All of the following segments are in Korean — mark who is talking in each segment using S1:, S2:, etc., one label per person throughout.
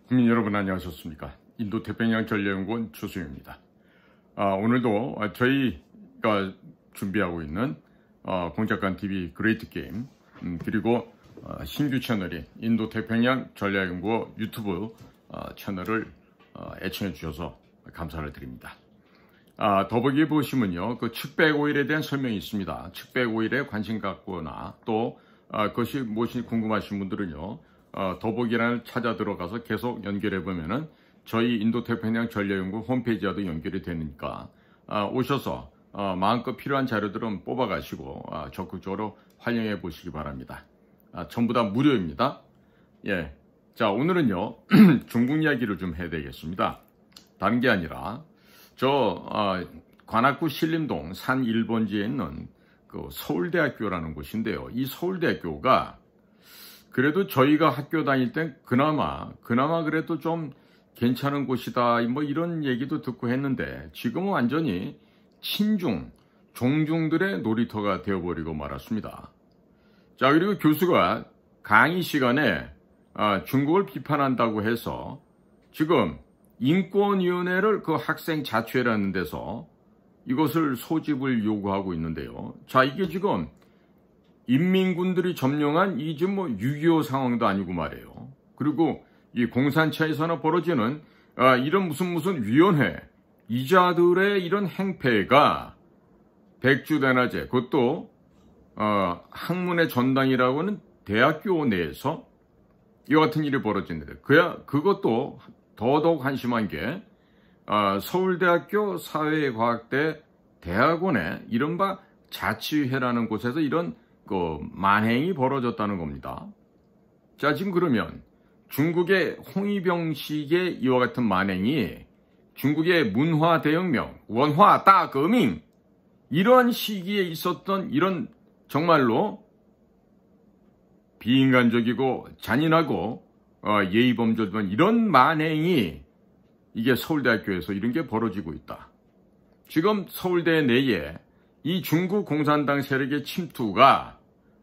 S1: 국민 여러분 안녕하셨습니까? 인도태평양 전략연구원 조수영입니다. 오늘도 저희가 준비하고 있는 공작관TV 그레이트 게임 그리고 신규 채널인 인도태평양 전략연구원 유튜브 채널을 애청해 주셔서 감사를 드립니다. 더보기에 보시면요, 그 측백 오일에 대한 설명이 있습니다. 측백 오일에 관심 갖거나 또 그것이 무엇인지 궁금하신 분들은요, 더보기란을 찾아 들어가서 계속 연결해 보면은 저희 인도태평양 전략연구 홈페이지와도 연결이 되니까 오셔서 마음껏 필요한 자료들은 뽑아 가시고 적극적으로 활용해 보시기 바랍니다. 전부 다 무료입니다. 예, 자, 오늘은요 중국 이야기를 좀 해야 되겠습니다. 다른 게 아니라 관악구 신림동 산 1번지에 있는 그 서울대학교라는 곳인데요. 이 서울대학교가 그래도 저희가 학교 다닐 땐 그나마 그래도 좀 괜찮은 곳이다, 뭐 이런 얘기도 듣고 했는데, 지금은 완전히 친중, 종중들의 놀이터가 되어버리고 말았습니다. 자, 그리고 교수가 강의 시간에 중국을 비판한다고 해서 지금 인권위원회를 그 학생 자치회라는 데서 이것을 소집을 요구하고 있는데요. 자, 이게 지금 인민군들이 점령한 이 지금 6.25 상황도 아니고 말이에요. 그리고 이 공산차에서나 벌어지는 이런 무슨 위원회, 이자들의 이런 행패가 백주대낮에, 그것도 학문의 전당이라고 하는 대학교 내에서 이와 같은 일이 벌어지는데, 그것도 더더욱 한심한 게 서울대학교 사회과학대 대학원의 이른바 자치회라는 곳에서 이런 만행이 벌어졌다는 겁니다. 자, 지금 그러면 중국의 홍위병식의 이와 같은 만행이 중국의 문화 대혁명, 원화 다革命, 이런 시기에 있었던 이런 정말로 비인간적이고 잔인하고 예의범절한 이런 만행이 이게 서울대학교에서 이런 게 벌어지고 있다. 지금 서울대 내에 이 중국 공산당 세력의 침투가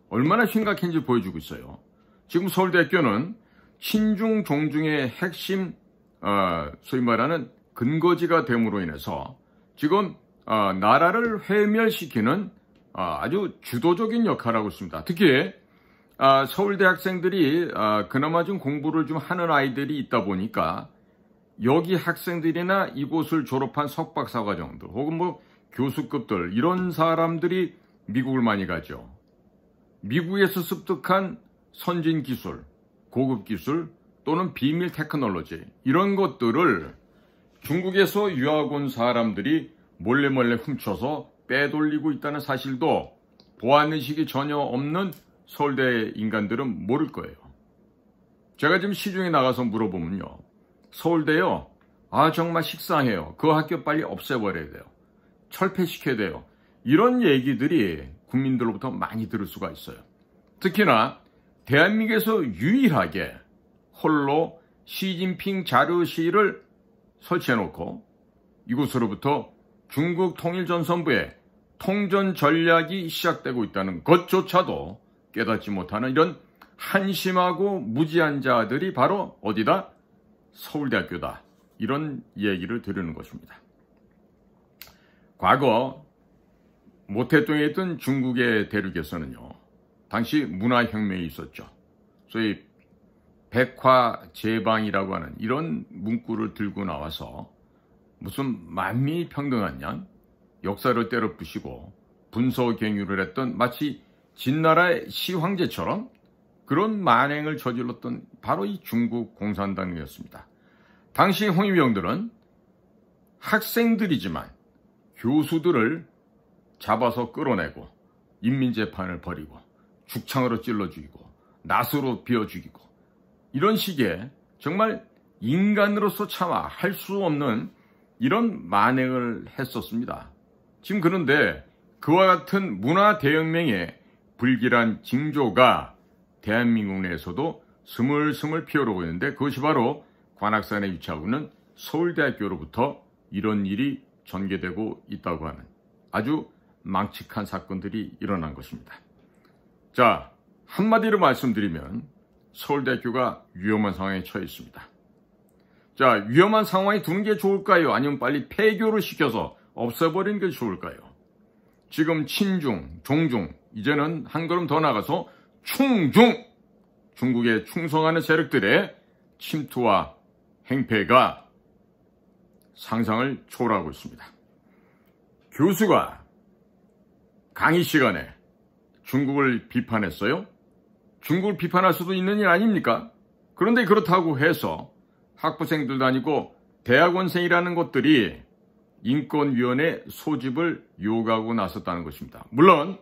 S1: 얼마나 심각한지 보여주고 있어요. 지금 서울대학교는 친중 종중의 핵심 소위 말하는 근거지가 됨으로 인해서 지금 나라를 회멸시키는 아주 주도적인 역할을 하고 있습니다. 특히 서울대 학생들이 그나마 좀 공부를 좀 하는 아이들이 있다 보니까 여기 학생들이나 이곳을 졸업한 석박사과정들 혹은 교수급들, 이런 사람들이 미국을 많이 가죠. 미국에서 습득한 선진 기술, 고급 기술 또는 비밀 테크놀로지, 이런 것들을 중국에서 유학 온 사람들이 몰래 훔쳐서 빼돌리고 있다는 사실도 보안의식이 전혀 없는 서울대 인간들은 모를 거예요. 제가 지금 시중에 나가서 물어보면요, 서울대요, 정말 식상해요. 그 학교 빨리 없애버려야 돼요. 철폐시켜야 돼요. 이런 얘기들이 국민들로부터 많이 들을 수가 있어요. 특히나 대한민국에서 유일하게 홀로 시진핑 자료실을 설치해놓고 이곳으로부터 중국 통일전선부의 통전 전략이 시작되고 있다는 것조차도 깨닫지 못하는 이런 한심하고 무지한 자들이 바로 어디다? 서울대학교다. 이런 얘기를 드리는 것입니다. 과거 모태동에 있던 중국의 대륙에서는요, 당시 문화혁명이 있었죠. 소위 백화제방이라고 하는 이런 문구를 들고 나와서 무슨 만미평등한 양, 역사를 때려 부시고 분서경유를 했던 마치 진나라의 시황제처럼 그런 만행을 저질렀던 바로 이 중국 공산당이었습니다. 당시 홍위병들은 학생들이지만 교수들을 잡아서 끌어내고 인민재판을 벌이고 죽창으로 찔러 죽이고 낫으로 베어 죽이고, 이런 식의 정말 인간으로서 차마 할 수 없는 이런 만행을 했었습니다. 지금 그런데 그와 같은 문화 대혁명의 불길한 징조가 대한민국 내에서도 스물스물 피어오르고 있는데, 그것이 바로 관악산에 위치하고 있는 서울대학교로부터 이런 일이 전개되고 있다고 하는 아주 망측한 사건들이 일어난 것입니다. 자, 한마디로 말씀드리면 서울대학교가 위험한 상황에 처해 있습니다. 자, 위험한 상황에 두는 게 좋을까요? 아니면 빨리 폐교를 시켜서 없애버리는 게 좋을까요? 지금 친중, 종중, 이제는 한 걸음 더 나가서 충중! 중국에 충성하는 세력들의 침투와 행패가 상상을 초월하고 있습니다. 교수가 강의 시간에 중국을 비판했어요? 중국을 비판할 수도 있는 일 아닙니까? 그런데 그렇다고 해서 학부생들도 아니고 대학원생이라는 것들이 인권위원회 소집을 요구하고 나섰다는 것입니다. 물론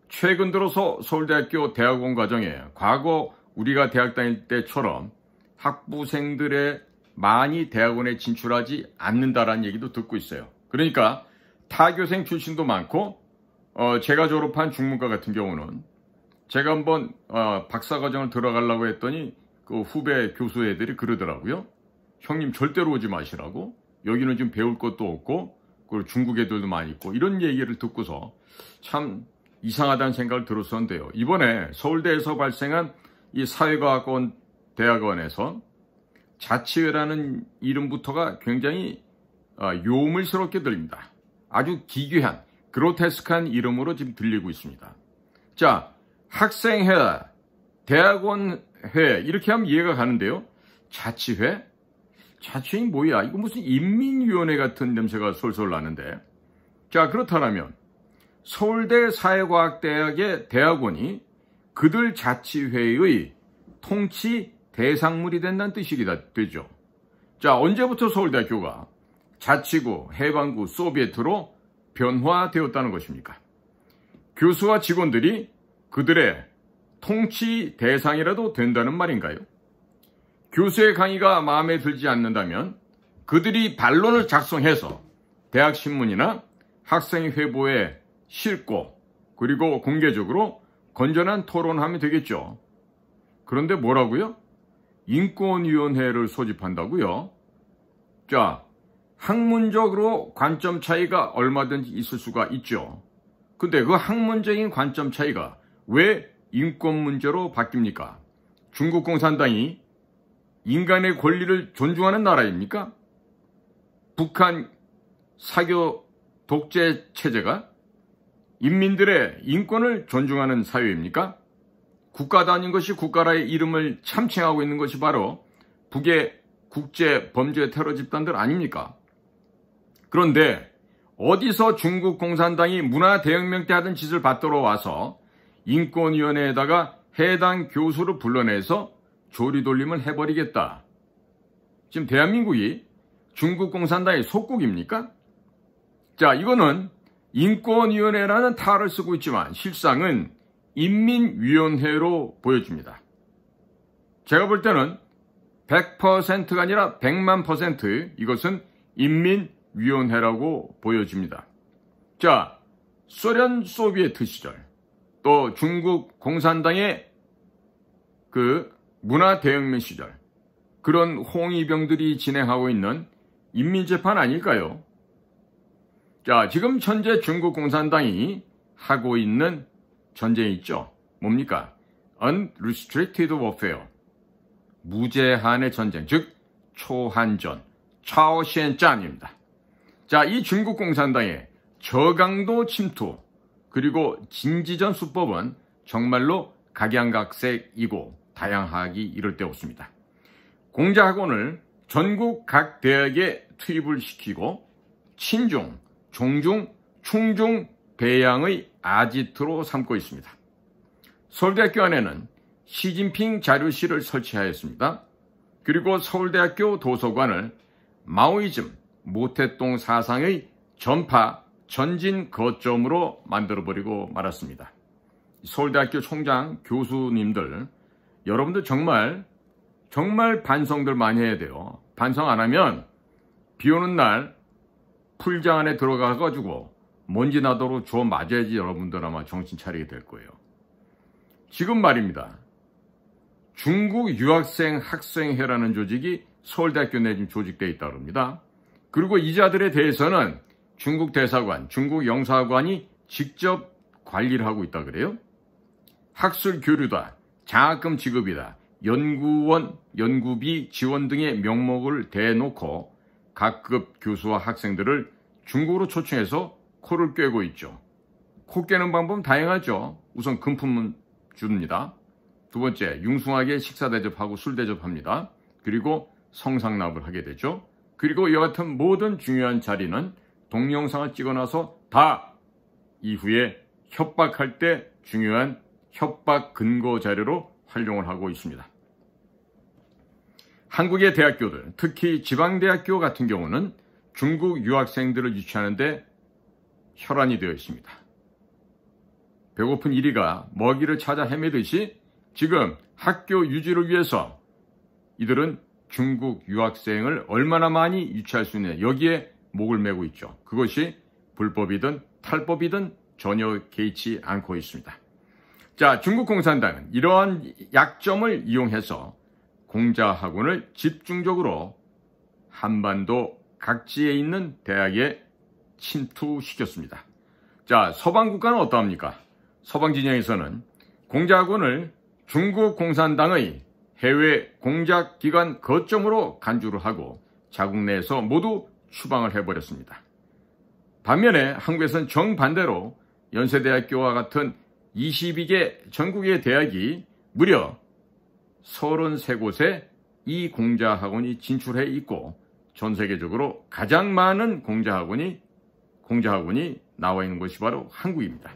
S1: 최근 들어서 서울대학교 대학원 과정에 과거 우리가 대학 다닐 때처럼 학부생들의 많이 대학원에 진출하지 않는다라는 얘기도 듣고 있어요. 그러니까 타교생 출신도 많고 제가 졸업한 중문과 같은 경우는 제가 한번 박사과정을 들어가려고 했더니 그 후배 교수 애들이 그러더라고요. 형님 절대로 오지 마시라고. 여기는 지금 배울 것도 없고 그리고 중국 애들도 많이 있고 이런 얘기를 듣고서 참 이상하다는 생각을 들었었는데요. 이번에 서울대에서 발생한 이 사회과학원 대학원에서 자치회라는 이름부터가 굉장히 요물스럽게 들립니다. 아주 기괴한 그로테스크한 이름으로 지금 들리고 있습니다. 자, 학생회, 대학원회 이렇게 하면 이해가 가는데요. 자치회? 자치회는 뭐야? 이거 무슨 인민위원회 같은 냄새가 솔솔 나는데. 자, 그렇다면 서울대 사회과학대학의 대학원이 그들 자치회의 통치 대상물이 된다는 뜻이 되죠. 자, 언제부터 서울대학교가 자치구, 해방구, 소비에트로 변화되었다는 것입니까? 교수와 직원들이 그들의 통치 대상이라도 된다는 말인가요? 교수의 강의가 마음에 들지 않는다면 그들이 반론을 작성해서 대학신문이나 학생회보에 싣고 그리고 공개적으로 건전한 토론하면 되겠죠. 그런데 뭐라고요? 인권위원회를 소집한다고요? 자, 학문적으로 관점 차이가 얼마든지 있을 수가 있죠. 근데 그 학문적인 관점 차이가 왜 인권 문제로 바뀝니까? 중국 공산당이 인간의 권리를 존중하는 나라입니까? 북한 사교 독재 체제가 인민들의 인권을 존중하는 사회입니까? 국가도 아닌 것이 국가라의 이름을 참칭하고 있는 것이 바로 북의 국제 범죄 테러 집단들 아닙니까? 그런데 어디서 중국 공산당이 문화대혁명 때 하던 짓을 받들어 와서 인권위원회에다가 해당 교수를 불러내서 조리돌림을 해버리겠다. 지금 대한민국이 중국 공산당의 속국입니까? 자, 이거는 인권위원회라는 탈을 쓰고 있지만 실상은 인민위원회로 보여집니다. 제가 볼 때는 100%가 아니라 100만 % 이것은 인민위원회라고 보여집니다. 자, 소련 소비에트 시절 또 중국 공산당의 그 문화대혁명 시절 그런 홍위병들이 진행하고 있는 인민재판 아닐까요? 자, 지금 현재 중국 공산당이 하고 있는 전쟁이 있죠. 뭡니까? Unrestricted Warfare. 무제한의 전쟁, 즉 초한전, 차오시엔짠입니다. 자, 이 중국 공산당의 저강도 침투 그리고 진지전 수법은 정말로 각양각색이고 다양하기 이를 데 없습니다. 공자학원을 전국 각 대학에 투입을 시키고 친중, 종중, 충중, 배양의 아지트로 삼고 있습니다. 서울대학교 안에는 시진핑 자료실을 설치하였습니다. 그리고 서울대학교 도서관을 마오이즘, 모태동 사상의 전파, 전진 거점으로 만들어버리고 말았습니다. 서울대학교 총장, 교수님들, 여러분들 정말 반성들 많이 해야 돼요. 반성 안 하면 비 오는 날 풀장 안에 들어가가지고 먼지 나도록 주워 맞아야지 여러분들 아마 정신 차리게 될 거예요. 지금 말입니다. 중국 유학생 학생회라는 조직이 서울대학교 내에 지금 조직되어 있다고 합니다. 그리고 이 자들에 대해서는 중국 대사관, 중국 영사관이 직접 관리를 하고 있다 그래요. 학술 교류다, 장학금 지급이다, 연구원, 연구비 지원 등의 명목을 대놓고 각급 교수와 학생들을 중국으로 초청해서 코를 꿰고 있죠. 코 꿰는 방법은 다양하죠. 우선 금품은 줍니다. 두 번째, 융숭하게 식사 대접하고 술 대접합니다. 그리고 성상납을 하게 되죠. 그리고 이와 같은 모든 중요한 자리는 동영상을 찍어놔서 다 이후에 협박할 때 중요한 협박 근거 자료로 활용을 하고 있습니다. 한국의 대학교들, 특히 지방대학교 같은 경우는 중국 유학생들을 유치하는데 혈안이 되어 있습니다. 배고픈 이리가 먹이를 찾아 헤매듯이 지금 학교 유지를 위해서 이들은 중국 유학생을 얼마나 많이 유치할 수 있느냐, 여기에 목을 메고 있죠. 그것이 불법이든 탈법이든 전혀 개의치 않고 있습니다. 자, 중국 공산당은 이러한 약점을 이용해서 공자학원을 집중적으로 한반도 각지에 있는 대학에 침투시켰습니다. 자, 서방 국가는 어떠합니까? 서방 진영에서는 공자학원을 중국 공산당의 해외 공작기관 거점으로 간주를 하고 자국 내에서 모두 추방을 해버렸습니다. 반면에 한국에서는 정반대로 연세대학교와 같은 22개 전국의 대학이 무려 33곳에 이 공자학원이 진출해 있고 전 세계적으로 가장 많은 공자학원이 나와 있는 것이 바로 한국입니다.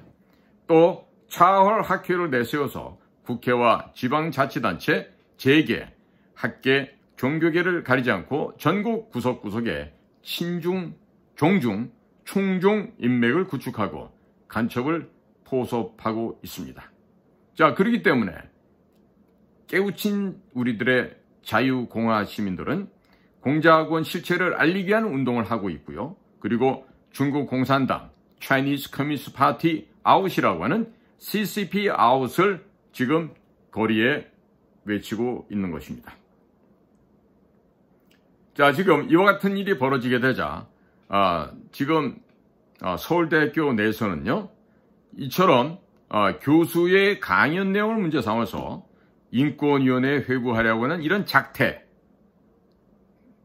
S1: 또 차월 학회를 내세워서 국회와 지방자치단체, 재계, 학계, 종교계를 가리지 않고 전국 구석구석에 친중, 종중, 충중 인맥을 구축하고 간첩을 포섭하고 있습니다. 자, 그렇기 때문에 깨우친 우리들의 자유공화 시민들은 공자학원 실체를 알리기 위한 운동을 하고 있고요. 그리고 중국 공산당, Chinese Communist Party out이라고 하는 CCP out을 지금 거리에 외치고 있는 것입니다. 자, 지금 이와 같은 일이 벌어지게 되자 지금 서울대학교 내에서는요, 이처럼 교수의 강연 내용을 문제 삼아서 인권위원회에 회부하려고 하는 이런 작태,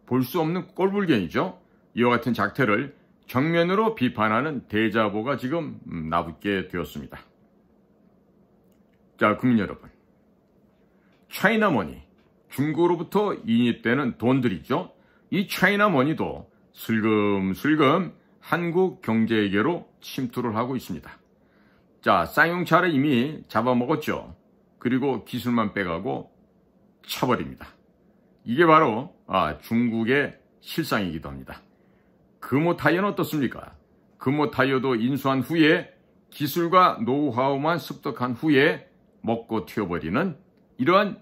S1: 볼 수 없는 꼴불견이죠. 이와 같은 작태를 정면으로 비판하는 대자보가 지금 나붙게 되었습니다. 자, 국민 여러분, 차이나머니, 중국으로부터 인입되는 돈들이죠. 이 차이나머니도 슬금슬금 한국 경제계로 침투를 하고 있습니다. 자, 쌍용차를 이미 잡아먹었죠. 그리고 기술만 빼가고 쳐버립니다. 이게 바로 중국의 실상이기도 합니다. 금호타이어는 어떻습니까? 금호타이어도 인수한 후에 기술과 노하우만 습득한 후에 먹고 튀어버리는 이러한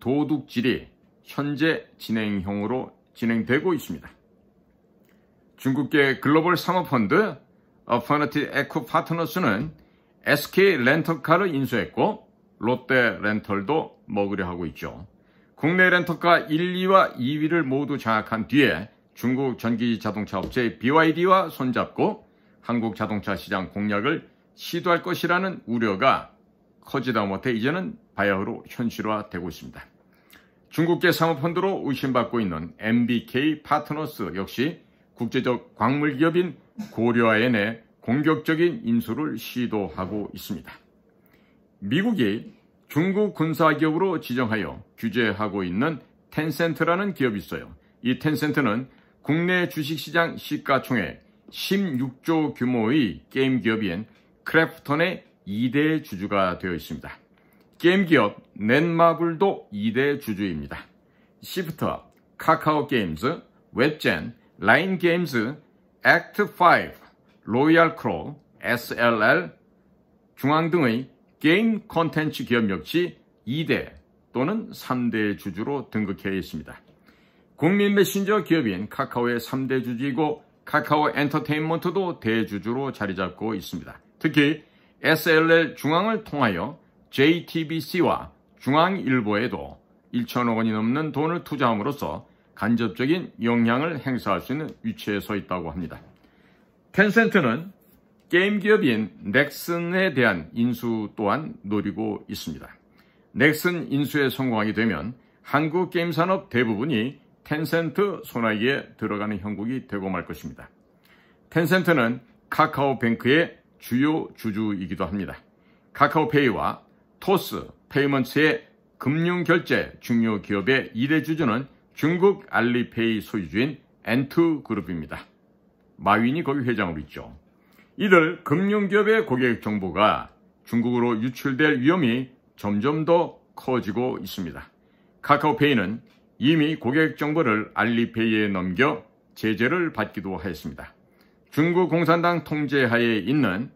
S1: 도둑질이 현재 진행형으로 진행되고 있습니다. 중국계 글로벌 상업펀드 어퍼너티 에코 파트너스는 SK 렌터카를 인수했고 롯데 렌털도 먹으려 하고 있죠. 국내 렌터카 1, 2와 2위를 모두 장악한 뒤에 중국 전기자동차 업체 BYD와 손잡고 한국 자동차 시장 공략을 시도할 것이라는 우려가 커지다 못해 이제는 바야흐로 현실화되고 있습니다. 중국계 사모펀드로 의심받고 있는 MBK 파트너스 역시 국제적 광물기업인 고려아연의 공격적인 인수를 시도하고 있습니다. 미국이 중국 군사기업으로 지정하여 규제하고 있는 텐센트라는 기업이 있어요. 이 텐센트는 국내 주식시장 시가총액 16조 규모의 게임 기업인 크래프톤의 2대 주주가 되어 있습니다. 게임 기업 넷마블도 2대 주주입니다. 시프터, 카카오 게임즈, 웹젠, 라인 게임즈, 액트5, 로얄 크로, SLL, 중앙 등의 게임 콘텐츠 기업 역시 2대 또는 3대 주주로 등극해 있습니다. 국민 메신저 기업인 카카오의 3대 주주이고 카카오 엔터테인먼트도 대주주로 자리 잡고 있습니다. 특히 SLL 중앙을 통하여 JTBC와 중앙일보에도 1천억 원이 넘는 돈을 투자함으로써 간접적인 영향을 행사할 수 있는 위치에 서 있다고 합니다. 텐센트는 게임 기업인 넥슨에 대한 인수 또한 노리고 있습니다. 넥슨 인수에 성공하게 되면 한국 게임 산업 대부분이 텐센트 손아귀에 들어가는 형국이 되고 말 것입니다. 텐센트는 카카오뱅크의 주요 주주이기도 합니다. 카카오페이와 토스 페이먼트의 금융결제 중요 기업의 2대 주주는 중국 알리페이 소유주인 엔투그룹입니다. 마윈이 거기 회장으로 있죠. 이들 금융기업의 고객 정보가 중국으로 유출될 위험이 점점 더 커지고 있습니다. 카카오페이는 이미 고객 정보를 알리페이에 넘겨 제재를 받기도 하였습니다. 중국 공산당 통제하에 있는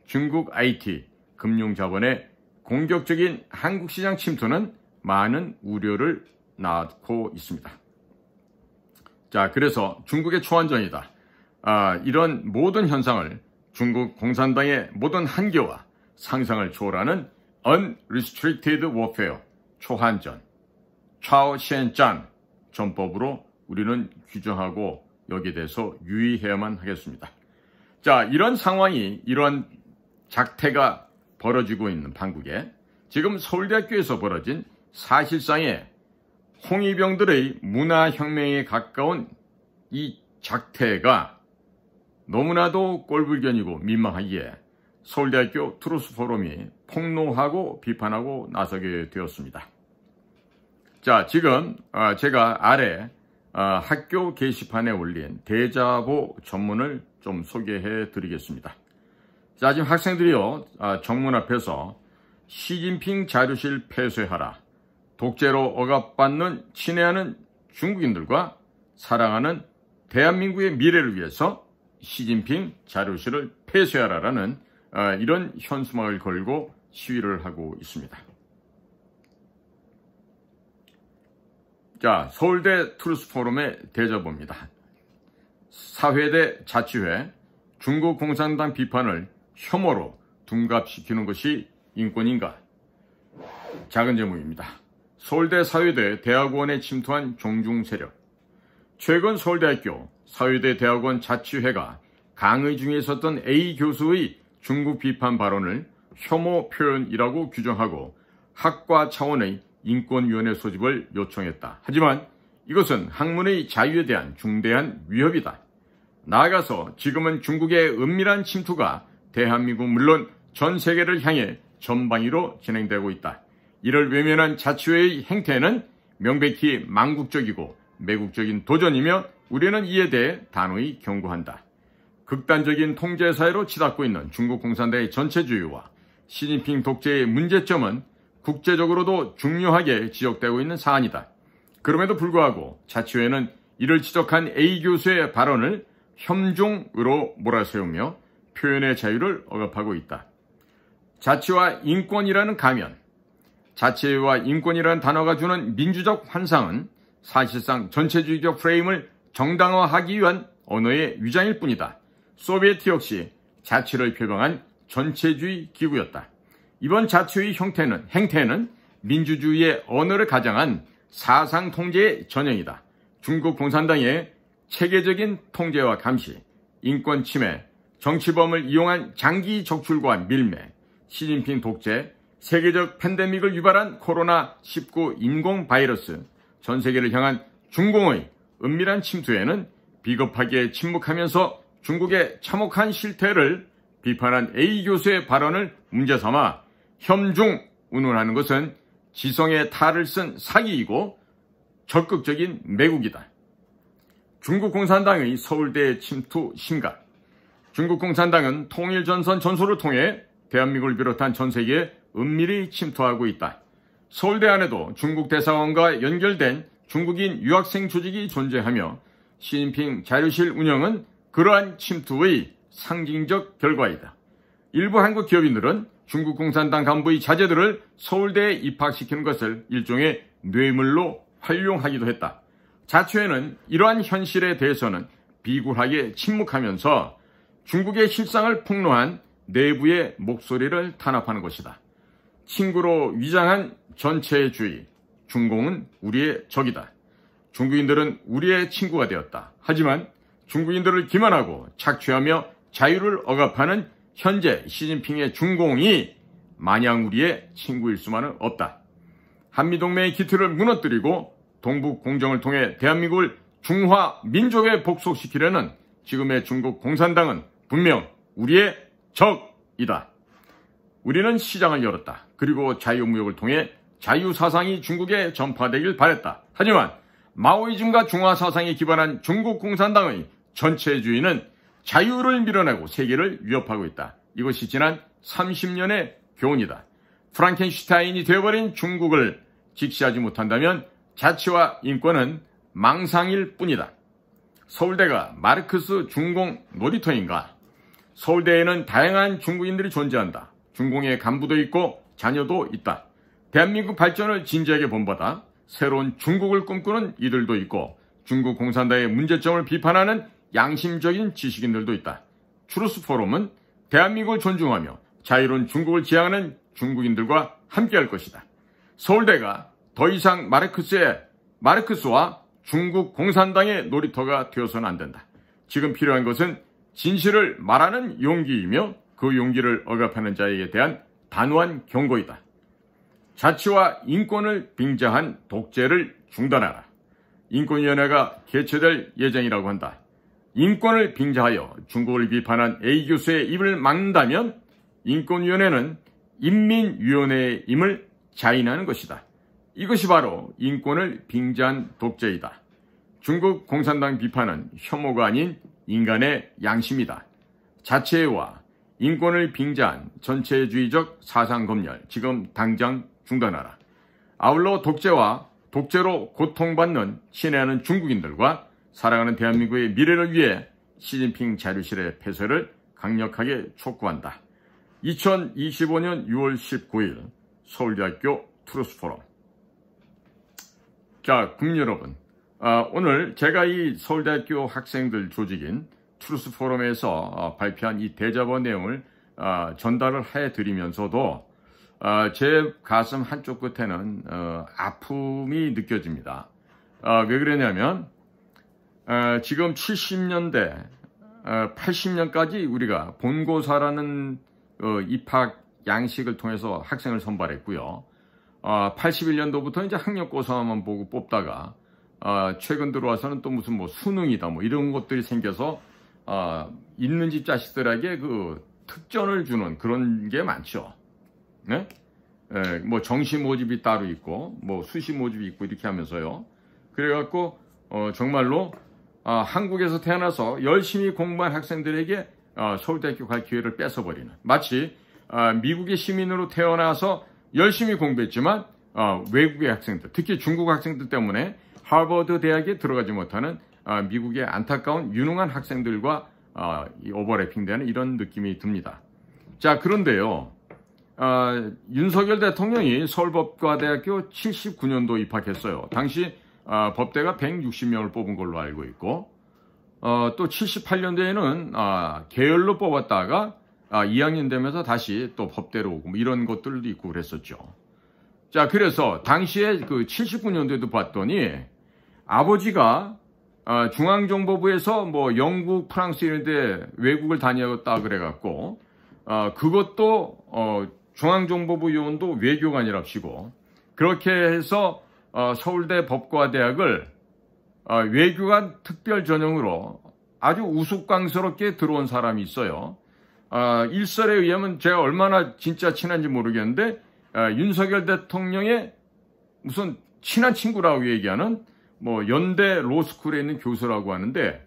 S1: 중국 IT 금융자본의 공격적인 한국 시장 침투는 많은 우려를 낳고 있습니다. 자, 그래서 중국의 초안전이다. 이런 모든 현상을 중국 공산당의 모든 한계와 상상을 초월하는 Unrestricted Warfare, 초한전, 차오시엔짠 전법으로 우리는 규정하고 여기에 대해서 유의해야만 하겠습니다. 자, 이런 상황이, 이런 작태가 벌어지고 있는 판국에 지금 서울대학교에서 벌어진 사실상의 홍위병들의 문화혁명에 가까운 이 작태가 너무나도 꼴불견이고 민망하기에 서울대학교 트루스포럼이 폭로하고 비판하고 나서게 되었습니다. 자, 지금 제가 아래 학교 게시판에 올린 대자보 전문을 좀 소개해 드리겠습니다. 자, 지금 학생들이요, 정문 앞에서 시진핑 자료실 폐쇄하라, 독재로 억압받는 친애하는 중국인들과 사랑하는 대한민국의 미래를 위해서 시진핑 자료실을 폐쇄하라라는 이런 현수막을 걸고 시위를 하고 있습니다. 자, 서울대 트루스포럼의 대자보입니다. 사회대 자치회, 중국 공산당 비판을 혐오로 둔갑시키는 것이 인권인가? 작은 제목입니다. 서울대 사회대 대학원에 침투한 종중 세력. 최근 서울대학교 사회대 대학원 자치회가 강의 중에 있었던 A 교수의 중국 비판 발언을 혐오 표현이라고 규정하고 학과 차원의 인권위원회 소집을 요청했다. 하지만 이것은 학문의 자유에 대한 중대한 위협이다. 나아가서 지금은 중국의 은밀한 침투가 대한민국 물론 전 세계를 향해 전방위로 진행되고 있다. 이를 외면한 자치회의 행태는 명백히 망국적이고 매국적인 도전이며 우리는 이에 대해 단호히 경고한다. 극단적인 통제사회로 치닫고 있는 중국 공산당의 전체주의와 시진핑 독재의 문제점은 국제적으로도 중요하게 지적되고 있는 사안이다. 그럼에도 불구하고 자치회는 이를 지적한 A 교수의 발언을 혐중으로 몰아세우며 표현의 자유를 억압하고 있다. 자치와 인권이라는 가면, 자치와 인권이라는 단어가 주는 민주적 환상은 사실상 전체주의적 프레임을 정당화하기 위한 언어의 위장일 뿐이다. 소비에트 역시 자치를 표방한 전체주의 기구였다. 이번 자치의 행태는 민주주의의 언어를 가장한 사상 통제의 전형이다. 중국 공산당의 체계적인 통제와 감시, 인권 침해, 정치범을 이용한 장기 적출과 밀매, 시진핑 독재, 세계적 팬데믹을 유발한 코로나19 인공 바이러스, 전 세계를 향한 중공의 은밀한 침투에는 비겁하게 침묵하면서 중국의 참혹한 실태를 비판한 A 교수의 발언을 문제 삼아 혐중 운운하는 것은 지성의 탈을 쓴 사기이고 적극적인 매국이다. 중국 공산당의 서울대 침투 심각. 중국 공산당은 통일전선 전소를 통해 대한민국을 비롯한 전 세계에 은밀히 침투하고 있다. 서울대 안에도 중국 대사관과 연결된 중국인 유학생 조직이 존재하며 시진핑 자료실 운영은 그러한 침투의 상징적 결과이다. 일부 한국 기업인들은 중국 공산당 간부의 자제들을 서울대에 입학시키는 것을 일종의 뇌물로 활용하기도 했다. 자치회는 이러한 현실에 대해서는 비굴하게 침묵하면서 중국의 실상을 폭로한 내부의 목소리를 탄압하는 것이다. 친구로 위장한 전체주의, 중공은 우리의 적이다. 중국인들은 우리의 친구가 되었다. 하지만 중국인들을 기만하고 착취하며 자유를 억압하는 현재 시진핑의 중공이 마냥 우리의 친구일 수만은 없다. 한미동맹의 기틀을 무너뜨리고 동북 공정을 통해 대한민국을 중화 민족에 복속시키려는 지금의 중국 공산당은 분명 우리의 적이다. 우리는 시장을 열었다. 그리고 자유무역을 통해 자유사상이 중국에 전파되길 바랬다. 하지만 마오이즘과 중화사상에 기반한 중국 공산당의 전체주의는 자유를 밀어내고 세계를 위협하고 있다. 이것이 지난 30년의 교훈이다. 프랑켄슈타인이 되어버린 중국을 직시하지 못한다면 자치와 인권은 망상일 뿐이다. 서울대가 마르크스 중공 놀이터인가? 서울대에는 다양한 중국인들이 존재한다. 중공의 간부도 있고 자녀도 있다. 대한민국 발전을 진지하게 본받아 새로운 중국을 꿈꾸는 이들도 있고 중국 공산당의 문제점을 비판하는 양심적인 지식인들도 있다. 트루스 포럼은 대한민국을 존중하며 자유로운 중국을 지향하는 중국인들과 함께할 것이다. 서울대가 더 이상 마르크스와 중국 공산당의 놀이터가 되어서는 안 된다. 지금 필요한 것은 진실을 말하는 용기이며 그 용기를 억압하는 자에게 대한 단호한 경고이다. 자치와 인권을 빙자한 독재를 중단하라. 인권위원회가 개최될 예정이라고 한다. 인권을 빙자하여 중국을 비판한 A 교수의 입을 막는다면 인권위원회는 인민위원회임을 자인하는 것이다. 이것이 바로 인권을 빙자한 독재이다. 중국 공산당 비판은 혐오가 아닌 인간의 양심이다. 자체와 인권을 빙자한 전체주의적 사상검열, 지금 당장 중단하라. 아울러 독재와 독재로 고통받는 친애하는 중국인들과 살아가는 대한민국의 미래를 위해 시진핑 자료실의 폐쇄를 강력하게 촉구한다. 2025년 6월 19일 서울대학교 트루스포럼. 자, 국민 여러분, 오늘 제가 이 서울대학교 학생들 조직인 트루스포럼에서 발표한 이 대자보 내용을 전달을 해드리면서도 제 가슴 한쪽 끝에는 아픔이 느껴집니다. 왜 그러냐면 지금 70년대, 80년까지 우리가 본고사라는 입학 양식을 통해서 학생을 선발했고요. 81년도부터 이제 학력고사만 보고 뽑다가 최근 들어와서는 또 무슨 뭐 수능이다 뭐 이런 것들이 생겨서 있는 집 자식들에게 그 특전을 주는 그런 게 많죠. 네? 뭐 정시 모집이 따로 있고 뭐 수시 모집이 있고 이렇게 하면서요. 그래갖고 정말로 한국에서 태어나서 열심히 공부한 학생들에게 서울대학교 갈 기회를 뺏어버리는, 마치 미국의 시민으로 태어나서 열심히 공부했지만 외국의 학생들, 특히 중국 학생들 때문에 하버드 대학에 들어가지 못하는 미국의 안타까운 유능한 학생들과 오버래핑되는 이런 느낌이 듭니다. 자, 그런데요, 윤석열 대통령이 서울법과대학교 79년도 입학했어요. 당시 법대가 160명을 뽑은 걸로 알고 있고, 또 78년도에는 계열로 뽑았다가 2학년 되면서 다시 또 법대로 오고 뭐 이런 것들도 있고 그랬었죠. 자, 그래서 당시에 그 79년도에도 봤더니 아버지가 중앙정보부에서 뭐 영국, 프랑스 이런 데 외국을 다녔다 그래갖고 그것도 중앙정보부 요원도 외교관이랍시고, 그렇게 해서 서울대 법과대학을 외교관 특별 전형으로 아주 우스꽝스럽게 들어온 사람이 있어요. 일설에 의하면 제가 얼마나 진짜 친한지 모르겠는데 윤석열 대통령의 무슨 친한 친구라고 얘기하는 뭐 연대 로스쿨에 있는 교수라고 하는데,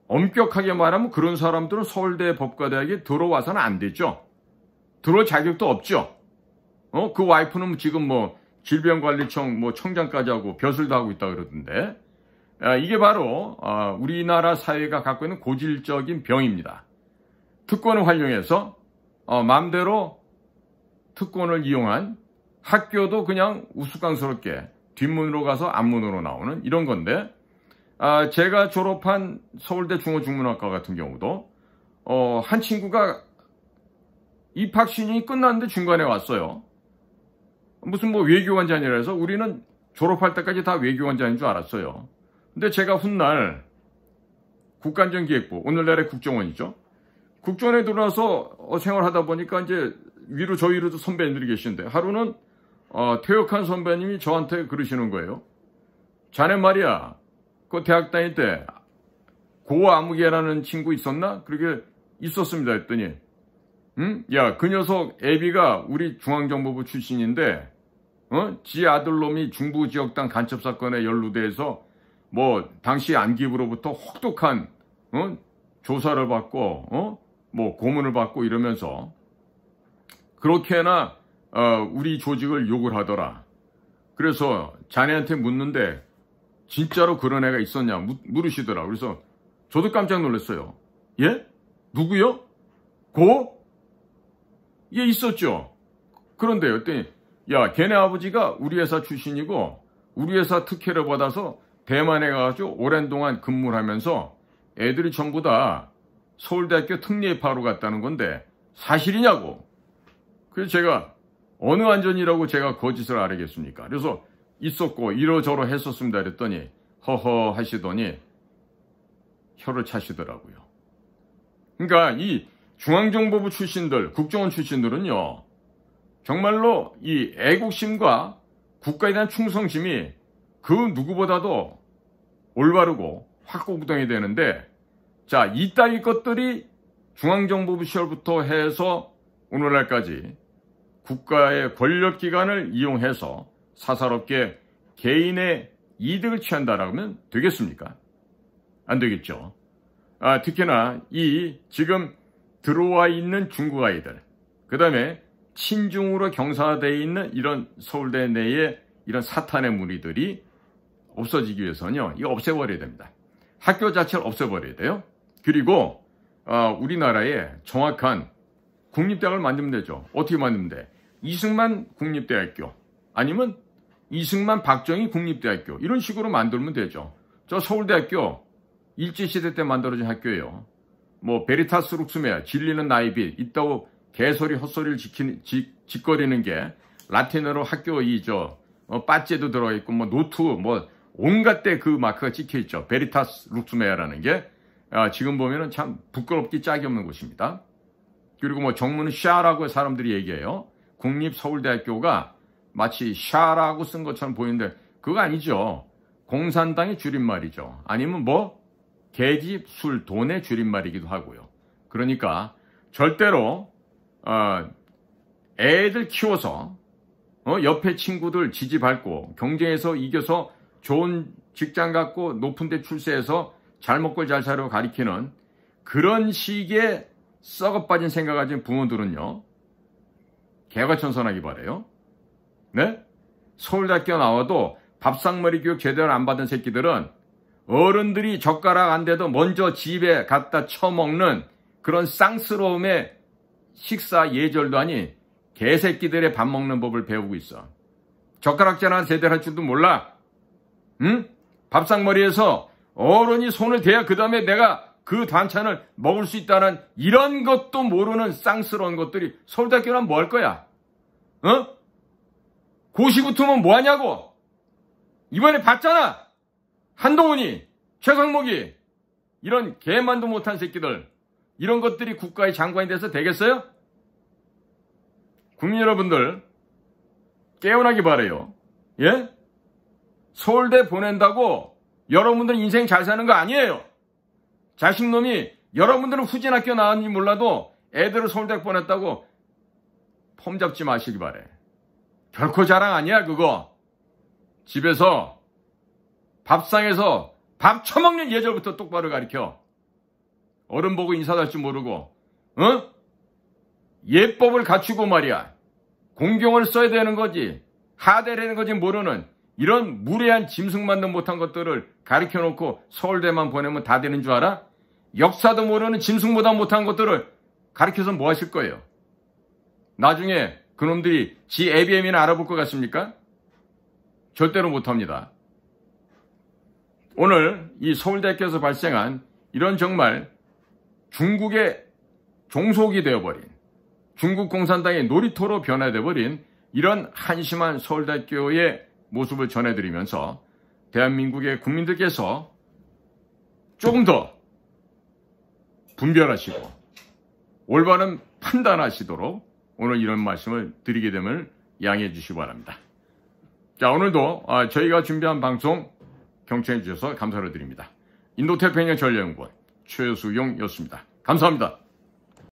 S1: 엄격하게 말하면 그런 사람들은 서울대 법과대학에 들어와서는 안 되죠. 들어올 자격도 없죠. 그 와이프는 지금 뭐 질병관리청 뭐 청장까지 하고 벼슬도 하고 있다 그러던데, 이게 바로 우리나라 사회가 갖고 있는 고질적인 병입니다. 특권을 활용해서 마음대로 특권을 이용한 학교도 그냥 우스꽝스럽게 뒷문으로 가서 앞문으로 나오는 이런 건데, 제가 졸업한 서울대 중어중문학과 같은 경우도 한 친구가 입학 신인이 끝났는데 중간에 왔어요. 무슨 뭐 외교관자니라 해서 우리는 졸업할 때까지 다 외교관자인 줄 알았어요. 근데 제가 훗날 국가안전기획부, 오늘날의 국정원이죠. 국정원에 들어와서 생활하다 보니까 이제 위로 저 위로도 선배님들이 계시는데, 하루는 퇴역한 선배님이 저한테 그러시는 거예요. 자네 말이야, 그 대학 다닐 때 고아무개라는 친구 있었나? 그렇게 있었습니다 했더니, 응? 야, 그 녀석 애비가 우리 중앙정보부 출신인데, 지 아들놈이 중부지역당 간첩 사건에 연루돼서 뭐 당시 안기부로부터 혹독한 조사를 받고 뭐 고문을 받고 이러면서 그렇게나 우리 조직을 욕을 하더라. 그래서 자네한테 묻는데 진짜로 그런 애가 있었냐 물으시더라. 그래서 저도 깜짝 놀랐어요. 예? 누구요? 예, 있었죠. 그런데 그랬더니 야, 걔네 아버지가 우리 회사 출신이고 우리 회사 특혜를 받아서 대만에 가가지고 오랜 동안 근무를 하면서 애들이 전부 다 서울대학교 특례파로 갔다는 건데 사실이냐고. 그래서 제가 어느 안전이라고 제가 거짓을 알겠습니까? 그래서 있었고 이러저러 했었습니다 그랬더니 허허 하시더니 혀를 차시더라고요. 그러니까 이 중앙정보부 출신들, 국정원 출신들은요, 정말로 이 애국심과 국가에 대한 충성심이 그 누구보다도 올바르고 확고부동이 되는데, 자, 이따위 것들이 중앙정보부 시절부터 해서 오늘날까지 국가의 권력기관을 이용해서 사사롭게 개인의 이득을 취한다라고 하면 되겠습니까? 안 되겠죠. 특히나 이 지금 들어와 있는 중국 아이들, 그 다음에 친중으로 경사되어 있는 이런 서울대 내의 이런 사탄의 무리들이 없어지기 위해서는요, 이거 없애버려야 됩니다. 학교 자체를 없애버려야 돼요. 그리고 우리나라에 정확한 국립대학을 만들면 되죠. 어떻게 만들면 돼? 이승만 국립대학교 아니면 이승만 박정희 국립대학교 이런 식으로 만들면 되죠. 저 서울대학교 일제시대 때 만들어진 학교예요. 뭐 베리타스 룩스메아 진리는 나의 빛 있다고 개소리 헛소리를 짓거리는 게 라틴어로 학교 빠째도 들어있고 뭐 노트 뭐 온갖 데 그 마크가 찍혀있죠. 베리타스 룩스메아라는 게 지금 보면은 참 부끄럽기 짝이 없는 곳입니다. 그리고 뭐 정문은 샤라고 사람들이 얘기해요. 국립서울대학교가 마치 샤라고 쓴 것처럼 보이는데 그거 아니죠. 공산당의 줄임말이죠. 아니면 뭐 계집, 술, 돈의 줄임말이기도 하고요. 그러니까 절대로 애들 키워서 옆에 친구들 지지밟고 경쟁에서 이겨서 좋은 직장 갖고 높은 데 출세해서 잘 먹고 잘 살려고 가리키는 그런 식의 썩어빠진 생각 가진 부모들은요, 개과천선하기 바래요. 네? 서울대학교 나와도 밥상머리 교육 제대로 안 받은 새끼들은 어른들이 젓가락 안 대도 먼저 집에 갖다 처먹는 그런 쌍스러움의 식사 예절도 아닌 개새끼들의 밥 먹는 법을 배우고 있어. 젓가락질 하나 제대로 할 줄도 몰라. 응? 밥상머리에서 어른이 손을 대야 그 다음에 내가 그 반찬을 먹을 수 있다는 이런 것도 모르는 쌍스러운 것들이 서울대학교는 뭐 할 거야? 고시 붙으면 뭐 하냐고? 이번에 봤잖아. 한동훈이, 최상목이 이런 개만도 못한 새끼들 이런 것들이 국가의 장관이 돼서 되겠어요? 국민 여러분들 깨어나기 바라요. 예? 서울대 보낸다고 여러분들 인생 잘 사는 거 아니에요. 자식놈이 여러분들은 후진 학교 나왔는지 몰라도 애들을 서울대 보냈다고 폼 잡지 마시기 바래. 결코 자랑 아니야 그거. 집에서 밥상에서 밥 처먹는 예절부터 똑바로 가르쳐. 어른 보고 인사도 할 줄 모르고 예법을 갖추고 말이야. 공경을 써야 되는 거지 하대라는 거지 모르는 이런 무례한 짐승만도 못한 것들을 가르쳐놓고 서울대만 보내면 다 되는 줄 알아? 역사도 모르는 짐승보다 못한 것들을 가르쳐서 뭐 하실 거예요? 나중에 그놈들이 지 ABM이나 알아볼 것 같습니까? 절대로 못합니다. 오늘 이 서울대학교에서 발생한 이런 정말 중국의 종속이 되어버린 중국 공산당의 놀이터로 변화되어버린 이런 한심한 서울대학교의 모습을 전해드리면서 대한민국의 국민들께서 조금 더 분별하시고 올바른 판단하시도록 오늘 이런 말씀을 드리게 됨을 양해해 주시기 바랍니다. 자, 오늘도 저희가 준비한 방송 경청해 주셔서 감사를 드립니다. 인도태평양 전략연구원 최수용이었습니다. 감사합니다.